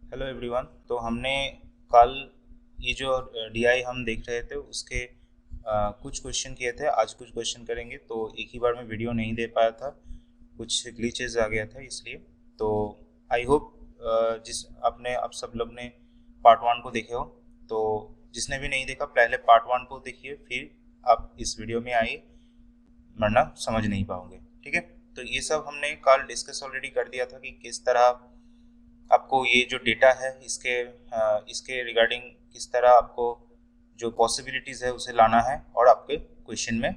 Hello everyone. तो हमने कल ये जो डीआई हम देख रहे थे उसके कुछ क्वेश्चन किए थे। आज कुछ क्वेश्चन करेंगे। तो एक ही बार में वीडियो नहीं दे पाया था, कुछ ग्लिचेस आ गया था इसलिए। तो आई होप जिस आपने आप सब लोग ने पार्ट 1 को देखे हो। तो जिसने भी नहीं देखा पहले पार्ट 1 को देखिए, फिर आप इस वीडियो में आइए, वरना समझ नहीं पाओगे। ठीक है। तो ये सब हमने कल डिस्कस ऑलरेडी कर दिया था कि किस तरह आपको ये जो डेटा है इसके रिगार्डिंग किस तरह आपको जो पॉसिबिलिटीज़ है उसे लाना है और आपके क्वेश्चन में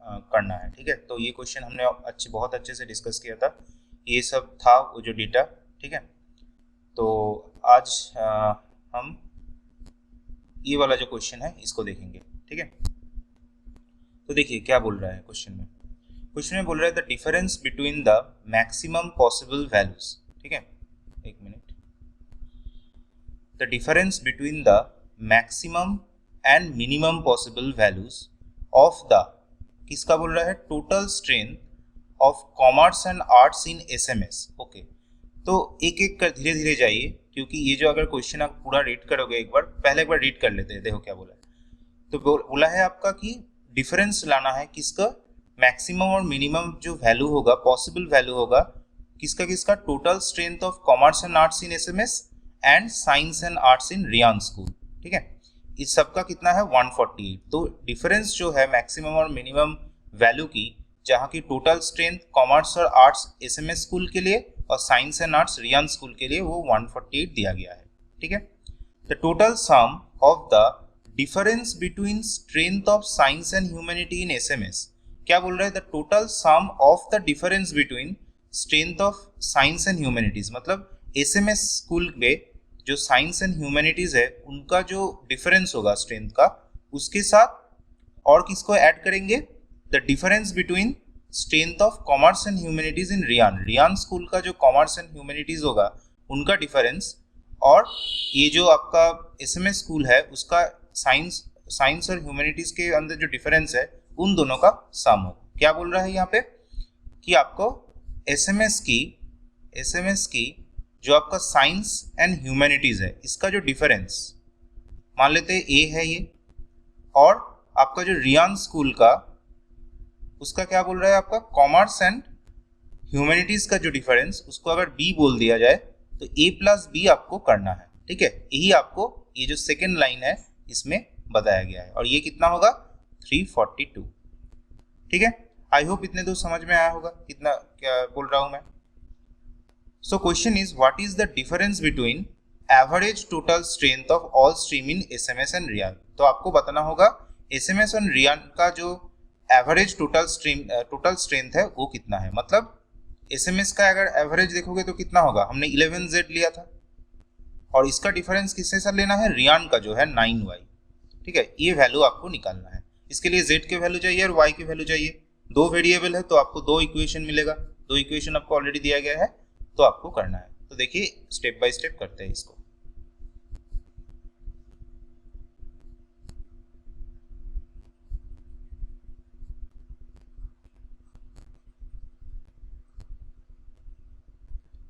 करना है। ठीक है। तो ये क्वेश्चन हमने बहुत अच्छे से डिस्कस किया था। ये सब था वो जो डेटा। ठीक है। तो आज हम ये वाला जो क्वेश्चन है इसको देखेंगे। ठीक है। तो देखिए क्या बोल रहा है क्वेश्चन में। क्वेश्चन में बोल रहा है the difference between the maximum possible values. ठीक है, एक minute. The difference between the maximum and minimum possible values of the, किसका बोल रहा है, total strength of commerce and arts in SMS. Okay, तो एक एक कर धीरे धीरे जाइए, क्योंकि ये जो अगर क्वेश्चन आप पूरा रीड करोगे एक बार रीड कर लेते हैं। देखो क्या बोला है। तो बोला है आपका कि डिफरेंस लाना है किसका, मैक्सिमम और मिनिमम जो वैल्यू होगा, पॉसिबल वैल्यू होगा किसका किसका, total strength of commerce and arts in SMS and science and arts in Ryan school. ठीक है, इस सबका कितना है 148। तो डिफरेंस जो है मैक्सिमम और मिनिमम वैल्यू की, जहाँ की टोटल स्ट्रेंथ कॉमर्स और आर्ट्स एसएमएस स्कूल के लिए और science and arts Ryan school के लिए वो 148 दिया गया है। ठीक है। The total sum of the difference between strength of science and humanity in SMS, क्या बोल रहा है, the total sum of the difference between strength of science and humanities, मतलब एसएमएस स्कूल में जो साइंस एंड ह्यूमैनिटीज है उनका जो डिफरेंस होगा स्ट्रेंथ का, उसके साथ और किसको ऐड करेंगे, the difference between strength of commerce and humanities in Ryan school का जो कॉमर्स एंड ह्यूमैनिटीज होगा उनका डिफरेंस, और ये जो आपका एसएमएस स्कूल है उसका साइंस और ह्यूमैनिटीज के अंदर जो डिफरेंस है उन दोनों का सम हो। क्या बोल रहा है यहाँ पे कि आपको एसएमएस की जो आपका साइंस एंड ह्यूमैनिटीज है इसका जो डिफरेंस, मान लेते हैं ए है ये, और आपका जो रियान स्कूल का उसका क्या बोल रहा है, आपका कॉमर्स एंड ह्यूमैनिटीज का जो डिफरेंस, उसको अगर बी बोल दिया जाए तो ए प्लस बी आपको करना है। ठीक है, यही आपको ये जो सेकेंड लाइन है इसमें बताया गया है, और ये कितना होगा 342। ठीक है, आई होप इतने तो समझ में आया होगा कितना क्या बोल रहा हूं मैं। So question is what is the difference between average total strength of all stream in SMS and Ryan. तो आपको बताना होगा एसएमएस और रियान का जो एवरेज टोटल स्ट्रेंथ है वो कितना है। मतलब एसएमएस का अगर एवरेज देखोगे तो कितना होगा, हमने 11Z लिया था, और इसका डिफरेंस किससे सर लेना है, रियान का जो है 9Y। ठीक है, ये वैल्यू आपको निकालना है। इसके लिए Z के वैल्यू चाहिए और Y की वैल्यू चाहिए। दो वेरिएबल है तो आपको दो इक्वेशन मिलेगा। दो इक्वेशन आपको ऑलरेडी दिया गया है, तो आपको करना है। तो देखिए स्टेप बाय स्टेप करते हैं इसको।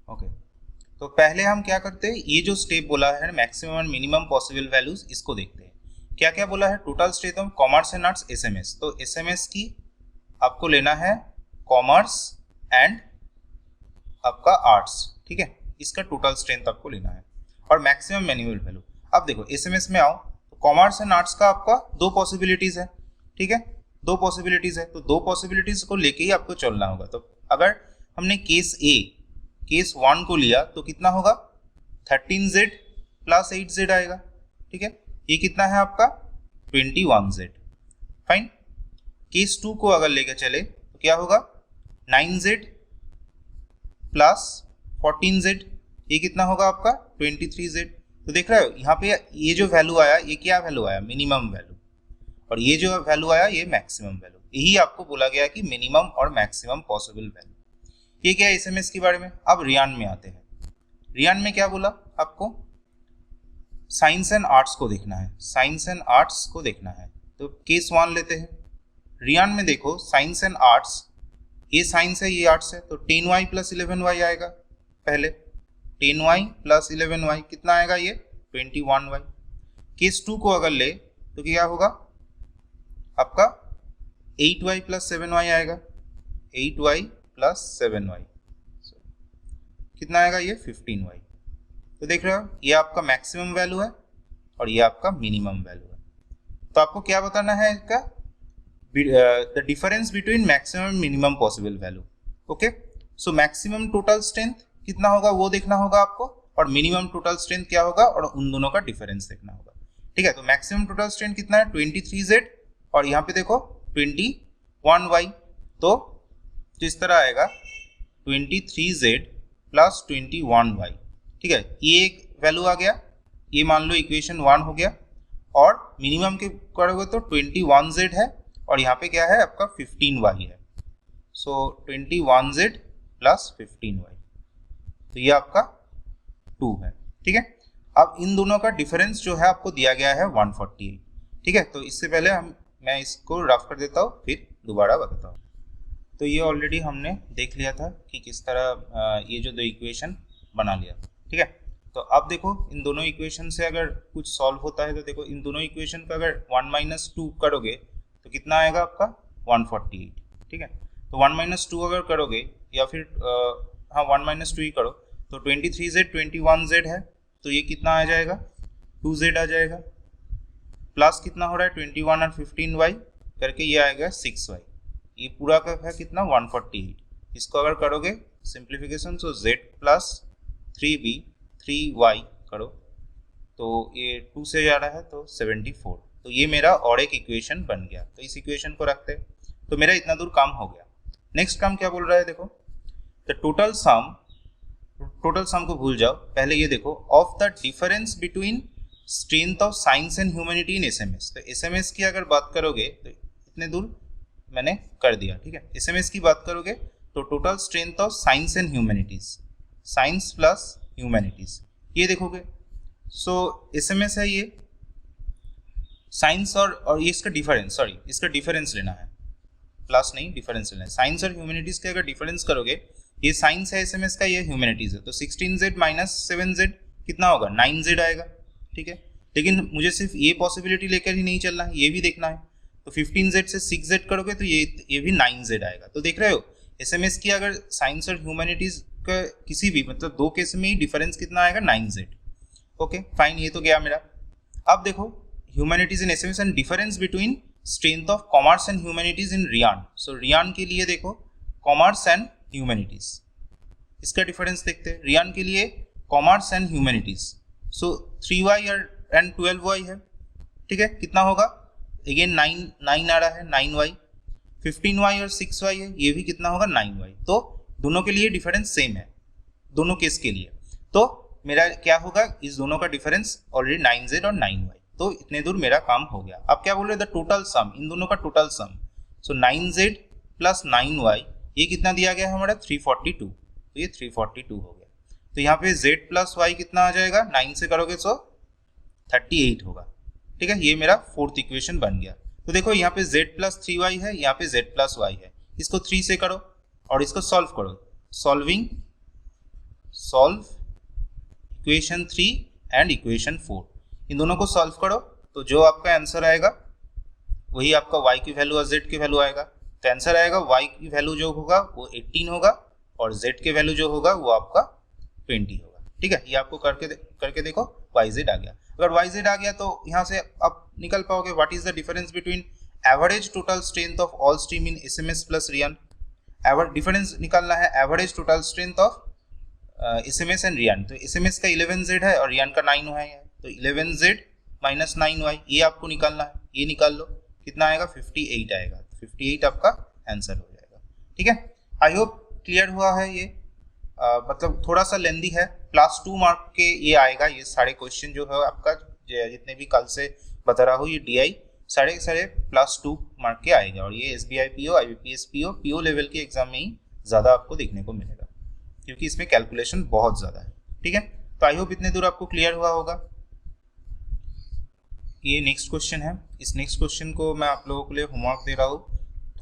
ओके, तो पहले हम क्या करते हैं, ये जो स्टेप बोला है maximum and minimum possible values, इसको देखते हैं। क्या क्या बोला है, total strength of commerce and arts SMS. तो एसएमएस की आपको लेना है कॉमर्स एंड आपका आर्ट्स। ठीक है, इसका टोटल स्ट्रेंथ आपको लेना है, और मैक्सिमम मैन्युअल वैल्यू। अब देखो एसएमएस में आओ तो कॉमर्स एंड आर्ट्स का आपका दो पॉसिबिलिटीज है। ठीक है, दो पॉसिबिलिटीज है, तो दो पॉसिबिलिटीज को लेके ही आपको चलना होगा। तो अगर हमने केस 1 को लिया तो कितना होगा, 13Z प्लस 8Z आएगा। ठीक है, ये कितना है आपका 21Z। फाइन। केस 2 को अगर लेकर चले तो क्या होगा, 9Z प्लस 14Z, ये कितना होगा आपका 23Z। तो देख रहे हो यहाँ पे ये जो वैल्यू आया, ये क्या वैल्यू आया, मिनिमम वैल्यू, और ये जो वैल्यू आया ये मैक्सिमम वैल्यू। यही आपको बोला गया कि मिनिमम और मैक्सिमम पॉसिबल वैल्यू। ये क्या है एसएमएस के बारे में। अब रियान में आते हैं। रियान में क्या बोला आपको, साइंस एंड आर्ट्स को देखना है, साइंस एंड आर्ट्स को देखना है। तो केस 1 लेते हैं। रियान में देखो साइंस एंड आर्ट्स, ये साइंस है ये आर्ट्स है, तो 10Y प्लस 11Y आएगा पहले। 10y प्लस 11y कितना आएगा ये 21y। केस 2 को अगर ले तो क्या होगा आपका 8y प्लस 7y आएगा, 8y प्लस 7y कितना आएगा ये 15y। तो देख रहे हो ये आपका मैक्सिमम वैल्यू है और ये आपका मिनिमम वैल्यू है। तो आपको क्या बताना है इसका the difference between maximum and minimum possible value. Okay, so maximum total strength कितना होगा वो देखना होगा आपको, और मिनिमम टोटल स्ट्रेंथ क्या होगा और उन दोनों का डिफरेंस देखना होगा। ठीक है, तो मैक्सिमम टोटल स्ट्रेंथ कितना है 23z और यहाँ पे देखो 21y। तो इस तरह आएगा 23z प्लस 21y। ठीक है, ये एक वैल्यू आ गया, ये मान लो इक्वेशन 1 हो गया। और मिनिमम के करोगे तो 21z है और यहाँ पे क्या है आपका 15y है। सो 21z प्लस 15y, तो ये आपका 2 है। ठीक है, अब इन दोनों का डिफरेंस जो है आपको दिया गया है 148। ठीक है, तो इससे पहले मैं इसको रफ कर देता हूँ फिर दोबारा बताता हूँ। तो ये ऑलरेडी हमने देख लिया था कि किस तरह ये जो दो इक्वेशन बना लिया। ठीक है, तो अब देखो इन दोनों इक्वेशन से अगर कुछ सॉल्व होता है तो देखो इन दोनों इक्वेशन का अगर 1 - 2 करोगे तो कितना आएगा आपका 148। ठीक है, तो 1 - 2 अगर करोगे या फिर 1 - 2 ही करो तो 23z 21z है, तो ये कितना आ जाएगा 2z आ जाएगा। प्लस कितना हो रहा है 21 और 15y करके ये आएगा 6y। ये पूरा का है कितना 148। इसको अगर करोगे सिंप्लीफिकेशन तो z प्लस 3b 3y करो तो ये 2 से जा रहा है तो 74। तो ये मेरा और एक इक्वेशन बन गया। तो इस इक्वेशन को रखते हैं, तो मेरा इतना दूर काम हो गया। नेक्स्ट काम क्या बोल रहा है देखो, द टोटल सम को भूल जाओ, पहले ये देखो of the difference between strength of science and humanity in SMS. तो एसएमएस की अगर बात करोगे तो इतने दूर मैंने कर दिया। ठीक है, एसएमएस की बात करोगे तो total strength of science and humanities, science plus humanities ये देखोगे। सो एसएमएस है ये साइंस और ये इसका डिफरेंस, सॉरी इसका डिफरेंस लेना है, प्लस नहीं डिफरेंस लेना है। साइंस और ह्यूमैनिटीज के अगर डिफरेंस करोगे, ये साइंस है एसएमएस का, ये ह्यूमैनिटीज है, तो 16z माइनस 7z कितना होगा 9z आएगा। ठीक है, लेकिन मुझे सिर्फ ये पॉसिबिलिटी लेकर ही नहीं चलना है, ये भी देखना है। तो 15z से 6z करोगे तो ये भी 9z आएगा। तो देख रहे हो एसएमएस की अगर साइंस और ह्यूमैनिटीज का किसी भी मतलब दो केस में ही डिफरेंस कितना आएगा 9z। ओके फाइन, ये तो गया मेरा। अब देखो humanities in SMS and difference between strength of commerce and humanities in Ryan. So Ryan के लिए देखो कॉमर्स एंड ह्यूमैनिटीज, इसका डिफरेंस देखते हैं। रियान के लिए commerce and humanities, so 3y and 12y है। ठीक है, कितना होगा अगेन 9 आ रहा है 9y, 15y और 6y है, ये भी कितना होगा 9y। तो दोनों के लिए डिफरेंस सेम है दोनों केस के लिए। तो मेरा क्या होगा, इस दोनों का डिफरेंस ऑलरेडी 9z और 9y। तो इतने दूर मेरा काम हो गया। अब क्या बोल रहे हैं द टोटल सम, इन दोनों का टोटल सम। सो 9z प्लस 9y ये कितना दिया गया है हमारा 342, तो ये 342 हो गया। तो यहाँ पे z प्लस y कितना आ जाएगा, 9 से करोगे तो 38 होगा। ठीक है, ये मेरा फोर्थ इक्वेशन बन गया। तो देखो यहाँ पे z प्लस 3y है, यहाँ पे z प्लस y है, इसको 3 से करो और इसको सॉल्व करो। सॉल्व इक्वेशन 3 एंड इक्वेशन 4, इन दोनों को सॉल्व करो तो जो आपका आंसर आएगा वही आपका y की वैल्यू और z की वैल्यू आएगा। तो आंसर आएगा y की वैल्यू जो होगा वो 18 होगा और z के वैल्यू जो होगा वो आपका 20 होगा। ठीक है, ये आपको करके देखो yz आ गया। अगर yz आ गया तो यहाँ से आप निकल पाओगे what is the difference between average total strength of all stream in SMS plus Ryan. Difference निकालना है average total strength of SMS and Ryan. तो एसएमएस का 11z है और रियान का 9y है, तो 11z माइनस 9y ये आपको निकालना है। ये निकाल लो कितना आएगा 58 आएगा, 58 आपका आंसर हो जाएगा। ठीक है, आई होप क्लियर हुआ है ये। मतलब थोड़ा सा लेंदी है, प्लस 2 मार्क के ये आएगा। ये सारे क्वेश्चन जो है आपका जितने भी कल से बता रहा हूँ ये डीआई सारे प्लस 2 मार्क के आएगा। और ये SBI PO, IBPS PO level के एग्जाम में ही ज़्यादा आपको देखने को मिलेगा क्योंकि इसमें कैलकुलेशन बहुत ज़्यादा है। ठीक है, तो आई होप इतने दूर आपको क्लियर हुआ होगा। ये नेक्स्ट क्वेश्चन है, इस नेक्स्ट क्वेश्चन को मैं आप लोगों के लिए होमवर्क दे रहा हूँ,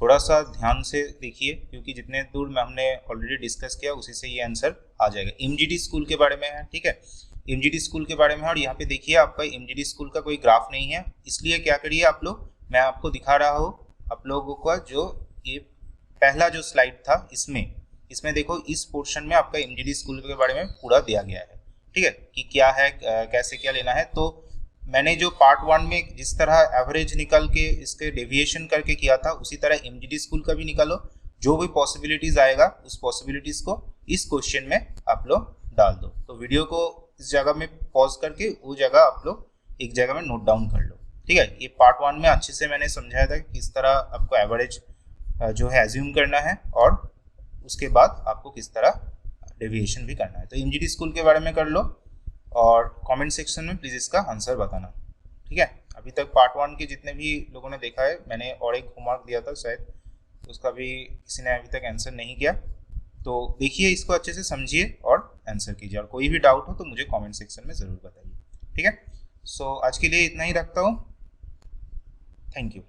थोड़ा सा ध्यान से देखिए, क्योंकि जितने दूर हमने ऑलरेडी डिस्कस किया उसी से ये आंसर आ जाएगा। एमजीडी स्कूल के बारे में है, ठीक है, एमजीडी स्कूल के बारे में है। और यहाँ पे देखिए आपका एमजीडी स्कूल का कोई ग्राफ नहीं है, इसलिए क्या करिए आप लोग, मैं आपको दिखा रहा हूँ आप लोगों का जो ये पहला जो स्लाइड था इसमें देखो इस पोर्शन में आपका एमजीडी स्कूल के बारे में पूरा दिया गया है, ठीक है, कि क्या है कैसे क्या लेना है। तो मैंने जो पार्ट 1 में जिस तरह एवरेज निकल के इसके डेविएशन करके किया था, उसी तरह एमजीडी स्कूल का भी निकालो। जो भी पॉसिबिलिटीज आएगा उस पॉसिबिलिटीज को इस क्वेश्चन में आप लोग डाल दो। तो वीडियो को इस जगह में पॉज करके वो जगह आप लोग एक जगह में नोट डाउन कर लो, ठीक है। ये पार्ट 1 में अच्छे से मैंने समझाया था कि किस तरह आपको एवरेज जो है एज्यूम करना है और उसके बाद आपको किस तरह डेविएशन भी करना है। तो एमजीडी स्कूल के बारे में कर लो और कमेंट सेक्शन में प्लीज़ इसका आंसर बताना, ठीक है। अभी तक पार्ट 1 के जितने भी लोगों ने देखा है, मैंने और एक होमवर्क दिया था शायद, उसका भी किसी ने अभी तक आंसर नहीं किया। तो देखिए इसको अच्छे से समझिए और आंसर कीजिए, और कोई भी डाउट हो तो मुझे कमेंट सेक्शन में ज़रूर बताइए, ठीक है। सो आज के लिए इतना ही रखता हूँ। Thank you.